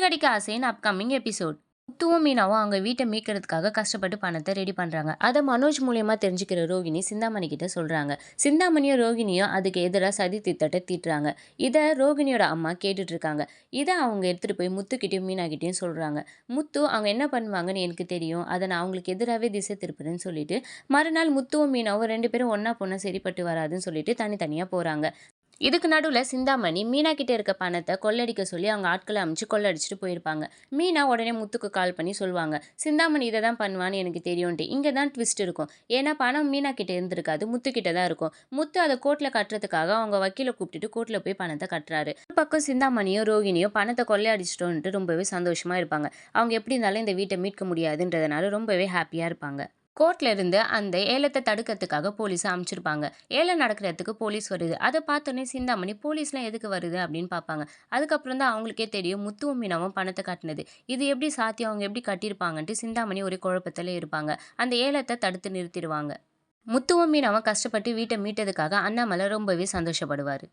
கடிக்க ஆசைன்னு upcoming episode. முத்துவும் மீனாவும் அவங்க வீட்டை மீட்கிறதுக்காக கஷ்டப்பட்டு பணத்தை ரெடி பண்றாங்க. அதை மனோஜ் மூலியமா தெரிஞ்சுக்கிற ரோகிணி சிந்தாமணி கிட்ட சொல்றாங்க. சிந்தாமணியும் ரோகிணியும் அதுக்கு எதிராக சதி திட்டத்தை தீட்டுறாங்க. இதை ரோகிணியோட அம்மா கேட்டுட்டு இருக்காங்க. இதை அவங்க எடுத்துட்டு போய் முத்துக்கிட்டையும் மீனா கிட்டையும் சொல்றாங்க. முத்து அவங்க என்ன பண்ணுவாங்கன்னு எனக்கு தெரியும், அதை நான் அவங்களுக்கு எதிராகவே திசை திருப்புறேன்னு சொல்லிட்டு மறுநாள் முத்துவும் மீனாவும் ரெண்டு பேரும் ஒன்னா பொண்ணா சரிப்பட்டு வராதுன்னு சொல்லிட்டு தனித்தனியா போறாங்க. இதுக்கு நடுவுல சிந்தாமணி மீனா கிட்ட இருக்க பணத்தை கொள்ளடிக்க சொல்லி அவங்க ஆட்களை அமைச்சு கொள்ளடிச்சிட்டு போயிருப்பாங்க. மீனா உடனே முத்துக்கு கால் பண்ணி சொல்லுவாங்க, சிந்தாமணி இதை தான் பண்ணுவான்னு எனக்கு தெரியும்ட்டு. இங்கே தான் ட்விஸ்ட் இருக்கும். ஏன்னா பணம் மீனா கிட்ட இருந்திருக்காது, முத்து கிட்ட தான் இருக்கும். முத்து அதை கோர்ட்ல கட்டுறதுக்காக அவங்க வக்கீலை கூப்பிட்டுட்டு கோர்ட்ல போய் பணத்தை கட்டுறாரு. ஒரு பக்கம் சிந்தாமணியோ ரோகிணியோ பணத்தை கொள்ளையடிச்சிட்டோன்ட்டு ரொம்பவே சந்தோஷமா இருப்பாங்க. அவங்க எப்படி இருந்தாலும் இந்த வீட்டை மீட்க முடியாதுன்றதுனால ரொம்பவே ஹாப்பியா இருப்பாங்க. கோர்ட்ல இருந்து அந்த ஏலத்தை தடுக்கிறதுக்காக போலீஸ் அமைச்சிருப்பாங்க. ஏலம் நடக்கிற இடத்துக்கு போலீஸ் வருது. அதை பார்த்தோன்னே சிந்தாமணி போலீஸ்லாம் எதுக்கு வருது அப்படின்னு பார்ப்பாங்க. அதுக்கப்புறம் தான் அவங்களுக்கே தெரியும் முத்துவும் மீனாவும் பணத்தை கட்டினது. இது எப்படி சாத்தியம், அவங்க எப்படி கட்டியிருப்பாங்கன்ட்டு சிந்தாமணி ஒரு குழப்பத்தில் இருப்பாங்க. அந்த ஏலத்தை தடுத்து நிறுத்திடுவாங்க. முத்துவும் மீனாவும் கஷ்டப்பட்டு வீட்டை மீட்டதுக்காக அண்ணாமலை ரொம்பவே சந்தோஷப்படுவார்.